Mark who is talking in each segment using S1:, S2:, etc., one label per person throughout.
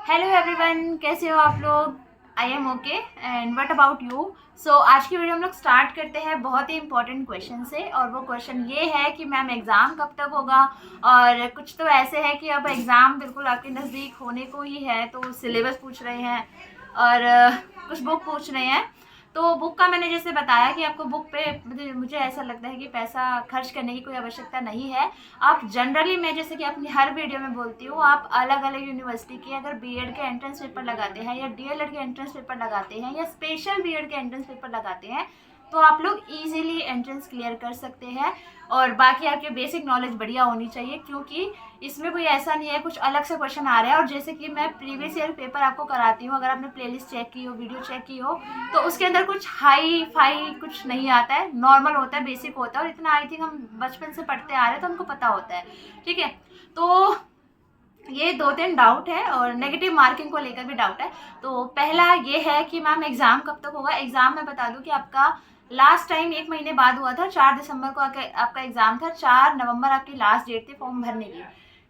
S1: Hello everyone, कैसे हो आप लोग। I am okay and what about you. So आज की वीडियो हम लोग स्टार्ट करते हैं बहुत ही इंपॉर्टेंट क्वेश्चन से, और वो क्वेश्चन ये है कि मैम एग्ज़ाम कब तक होगा। और कुछ तो ऐसे है कि अब एग्ज़ाम बिल्कुल आपके नज़दीक होने को ही है, तो सिलेबस पूछ रहे हैं और कुछ बुक पूछ रहे हैं। तो बुक का मैंने जैसे बताया कि आपको बुक पे मुझे ऐसा लगता है कि पैसा खर्च करने की कोई आवश्यकता नहीं है। आप जनरली, मैं जैसे कि अपनी हर वीडियो में बोलती हूँ, आप अलग अलग यूनिवर्सिटी के अगर बीएड के एंट्रेंस पेपर लगाते हैं या डीएलएड के एंट्रेंस पेपर लगाते हैं या स्पेशल बीएड के एंट्रेंस पेपर लगाते हैं, तो आप लोग इजीली एंट्रेंस क्लियर कर सकते हैं। और बाकी आपके बेसिक नॉलेज बढ़िया होनी चाहिए, क्योंकि इसमें कोई ऐसा नहीं है कुछ अलग से क्वेश्चन आ रहा है। और जैसे कि मैं प्रीवियस ईयर पेपर आपको कराती हूँ, अगर आपने प्लेलिस्ट चेक की हो, वीडियो चेक की हो, तो उसके अंदर कुछ हाई फाई कुछ नहीं आता है, नॉर्मल होता है, बेसिक होता है। और इतना आई थिंक हम बचपन से पढ़ते आ रहे हैं तो हमको पता होता है। ठीक है, तो ये 2-3 डाउट है और नेगेटिव मार्किंग को लेकर भी डाउट है। तो पहला ये है कि मैम एग्ज़ाम कब तक होगा। एग्ज़ाम मैं बता दूं कि आपका लास्ट टाइम 1 महीने बाद हुआ था, 4 दिसंबर को आपका एग्ज़ाम था, 4 नवंबर आपकी लास्ट डेट थी फॉर्म भरने की।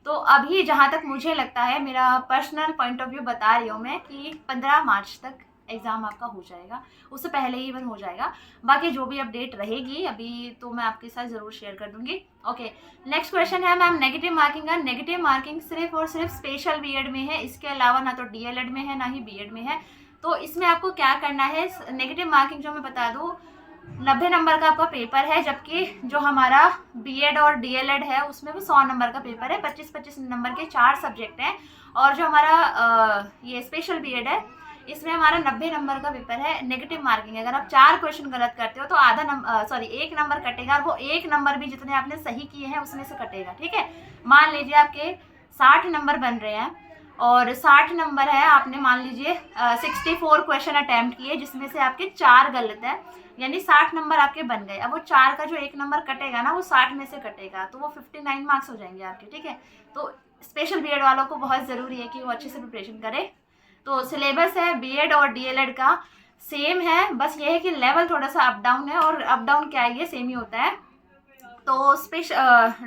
S1: तो अभी जहाँ तक मुझे लगता है, मेरा पर्सनल पॉइंट ऑफ व्यू बता रही हूँ मैं, कि 15 मार्च तक एग्ज़ाम आपका हो जाएगा, उससे पहले ही इवन हो जाएगा। बाकी जो भी अपडेट रहेगी अभी तो मैं आपके साथ ज़रूर शेयर कर दूंगी। ओके, नेक्स्ट क्वेश्चन है मैम नेगेटिव मार्किंग का। नेगेटिव मार्किंग सिर्फ और सिर्फ स्पेशल बीएड में है, इसके अलावा ना तो डीएलएड में है ना ही बीएड में है। तो इसमें आपको क्या करना है, नेगेटिव मार्किंग जो मैं बता दूँ, 90 नंबर का आपका पेपर है, जबकि जो हमारा बीएड और डीएलएड है उसमें वो 100 नंबर का पेपर है। 25-25 नंबर के 4 सब्जेक्ट हैं। और जो हमारा ये स्पेशल बीएड है, इसमें हमारा 90 नंबर का पेपर है। नेगेटिव मार्किंग, अगर आप 4 क्वेश्चन गलत करते हो तो आधा नंबर, 1 नंबर कटेगा, और वो 1 नंबर भी जितने आपने सही किए हैं उसमें से कटेगा। ठीक है, मान लीजिए आपके 60 नंबर बन रहे हैं और 60 नंबर है, आपने मान लीजिए 64 क्वेश्चन अटैम्प्ट किए, जिसमें से आपके 4 गलत है, यानी 60 नंबर आपके बन गए। अब वो 4 का जो 1 नंबर कटेगा ना, वो 60 में से कटेगा, तो वो 59 मार्क्स हो जाएंगे आपके। ठीक है, तो स्पेशल बीएड वालों को बहुत ज़रूरी है कि वो अच्छे से प्रिपरेशन करें। तो सिलेबस है बीएड और डीएलएड का सेम है, बस ये है कि लेवल थोड़ा सा अप डाउन है, और अप डाउन क्या है, ये सेम ही होता है। तो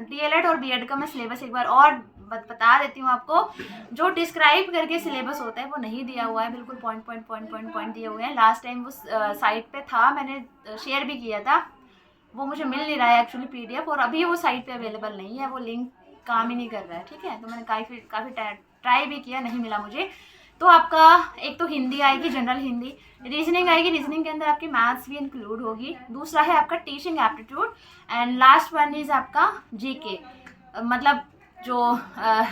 S1: डीएलएड और बीएड का मैं सिलेबस एक बार और बता देती हूँ आपको। जो डिस्क्राइब करके सिलेबस होता है वो नहीं दिया हुआ है, बिल्कुल पॉइंट दिए हुए हैं। लास्ट टाइम वो साइट पे था, मैंने शेयर भी किया था, वो मुझे मिल नहीं रहा है एक्चुअली पीडीएफ, और अभी वो साइट पे अवेलेबल नहीं है, वो लिंक काम ही नहीं कर रहा है। ठीक है, तो मैंने काफ़ी ट्राई भी किया, नहीं मिला मुझे। तो आपका एक तो हिंदी आएगी, जनरल हिंदी, रीजनिंग आएगी, रीजनिंग के अंदर आपकी मैथ्स भी इंक्लूड होगी। दूसरा है आपका teaching aptitude, and last one is आपका जीके, मतलब जो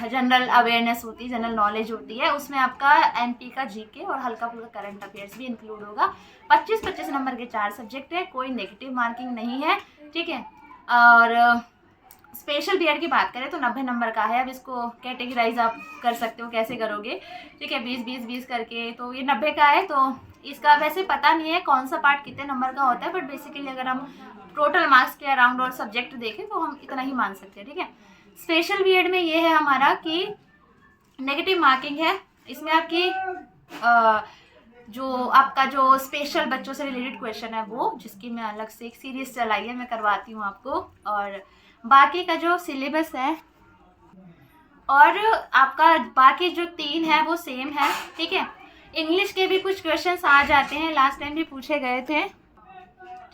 S1: जनरल अवेयरनेस होती है, जनरल नॉलेज होती है, उसमें आपका एमपी का जीके और हल्का फुल्का करंट अफेयर्स भी इंक्लूड होगा। 25-25 नंबर के 4 सब्जेक्ट है, कोई नेगेटिव मार्किंग नहीं है। ठीक है, और स्पेशल बीएड की बात करें तो 90 नंबर का है। अब इसको कैटेगराइज आप कर सकते हो, कैसे करोगे। ठीक है, 20-20-20 करके, तो ये 90 का है। तो इसका वैसे पता नहीं है कौन सा पार्ट कितने नंबर का होता है, बट बेसिकली अगर हम टोटल मार्क्स के अराउंड और सब्जेक्ट देखें तो हम इतना ही मान सकते हैं। ठीक है, स्पेशल बीएड में ये है हमारा कि नेगेटिव मार्किंग है। इसमें आपकी जो आपका जो स्पेशल बच्चों से रिलेटेड क्वेश्चन है, वो जिसकी मैं अलग से एक सीरीज चलाई है, मैं करवाती हूँ आपको। और बाकी का जो सिलेबस है और आपका बाकी जो 3 है वो सेम है। ठीक है, इंग्लिश के भी कुछ क्वेश्चंस आ जाते हैं, लास्ट टाइम भी पूछे गए थे।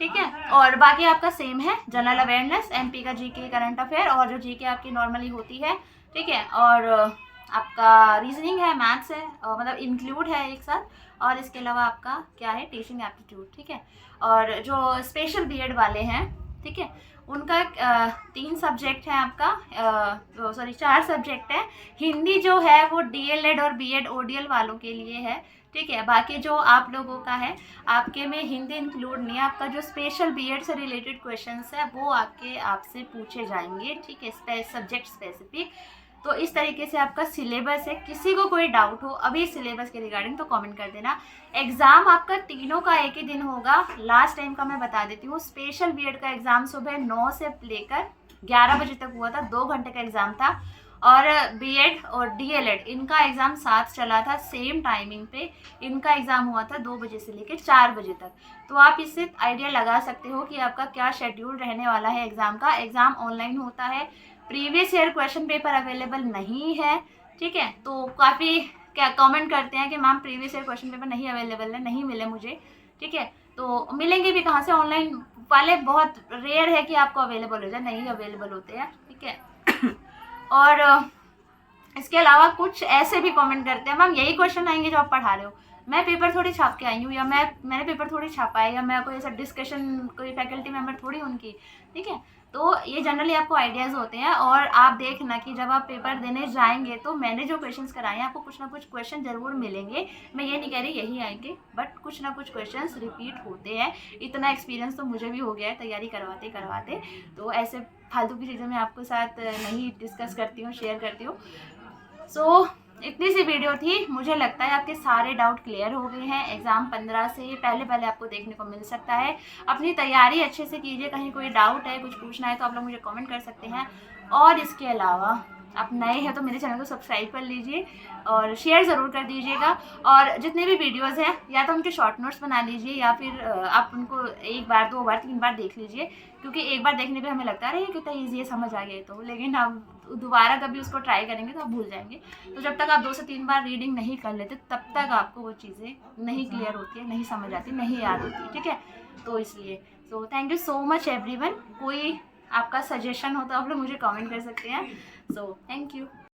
S1: ठीक है, और बाकी आपका सेम है, जनरल अवेयरनेस, एमपी का जीके, करंट अफेयर, और जो जीके आपकी नॉर्मली होती है। ठीक है, और आपका रीजनिंग है, मैथ्स है, मतलब इंक्लूड है एक साथ, और इसके अलावा आपका क्या है, टीचिंग एप्टीट्यूड। ठीक है, और जो स्पेशल बीएड वाले हैं, ठीक है, उनका 3 सब्जेक्ट है आपका, 4 सब्जेक्ट है। हिंदी जो है वो डीएलएड और बीएड ओडीएल वालों के लिए है। ठीक है, बाकी जो आप लोगों का है, आपके में हिंदी इंक्लूड नहीं है। आपका जो स्पेशल बीएड से रिलेटेड क्वेश्चंस है वो आपसे पूछे जाएंगे। ठीक है, सब्जेक्ट स्पेसिफिक। तो इस तरीके से आपका सिलेबस है। किसी को कोई डाउट हो अभी सिलेबस के रिगार्डिंग तो कमेंट कर देना। एग्ज़ाम आपका तीनों का एक ही दिन होगा। लास्ट टाइम का मैं बता देती हूँ, स्पेशल बीएड का एग्ज़ाम सुबह 9 से लेकर 11 बजे तक हुआ था, 2 घंटे का एग्ज़ाम था। और बीएड और डीएलएड इनका एग्ज़ाम साथ चला था, सेम टाइमिंग पे इनका एग्ज़ाम हुआ था, 2 बजे से लेकर 4 बजे तक। तो आप इससे आइडिया लगा सकते हो कि आपका क्या शेड्यूल रहने वाला है एग्ज़ाम का। एग्ज़ाम ऑनलाइन होता है, previous year question paper available नहीं है। ठीक है, तो काफ़ी क्या कमेंट करते हैं कि ma'am previous year question paper नहीं अवेलेबल है, नहीं मिले मुझे, ठीक है। तो मिलेंगे भी कहाँ से, ऑनलाइन वाले बहुत रेयर है कि आपको अवेलेबल हो जाए, नहीं अवेलेबल होते हैं, ठीक है। और इसके अलावा कुछ ऐसे भी कमेंट करते हैं मैम यही क्वेश्चन आएंगे जो आप पढ़ा रहे हो, मैं पेपर थोड़ी छाप के आई हूँ, या मैंने पेपर थोड़ी छापा है, या मैं कोई ऐसा डिस्कशन, कोई फैकल्टी मेंबर थोड़ी उनकी, ठीक है। तो ये जनरली आपको आइडियाज़ होते हैं, और आप देखना कि जब आप पेपर देने जाएंगे तो मैंने जो क्वेश्चंस कराए हैं आपको कुछ ना कुछ क्वेश्चन ज़रूर मिलेंगे। मैं ये नहीं कह रही यही आएंगे, बट कुछ ना कुछ क्वेश्चंस रिपीट होते हैं। इतना एक्सपीरियंस तो मुझे भी हो गया है तैयारी करवाते करवाते, तो ऐसे फालतू की चीज़ें मैं आपके साथ नहीं डिस्कस करती हूँ, शेयर करती हूँ। सो इतनी सी वीडियो थी, मुझे लगता है आपके सारे डाउट क्लियर हो गए हैं। एग्ज़ाम 15 से पहले आपको देखने को मिल सकता है। अपनी तैयारी अच्छे से कीजिए, कहीं कोई डाउट है, कुछ पूछना है तो आप लोग मुझे कमेंट कर सकते हैं। और इसके अलावा आप नए हैं तो मेरे चैनल को सब्सक्राइब कर लीजिए और शेयर ज़रूर कर दीजिएगा। और जितने भी वीडियोज़ हैं या तो उनके शॉर्ट नोट्स बना लीजिए, या फिर आप उनको 1 बार 2 बार 3 बार देख लीजिए, क्योंकि एक बार देखने पे हमें लगता है अरे कितना ईजी है, समझ आ गया, तो लेकिन आप दोबारा कभी उसको ट्राई करेंगे तो आप भूल जाएंगे। तो जब तक आप 2 से 3 बार रीडिंग नहीं कर लेते तब तक आपको वो चीज़ें नहीं क्लियर होती है, नहीं समझ आती, नहीं याद होती, ठीक है। तो इसलिए so thank you so much everyone. कोई आपका सजेशन हो तो आप लोग मुझे कमेंट कर सकते हैं। So thank you.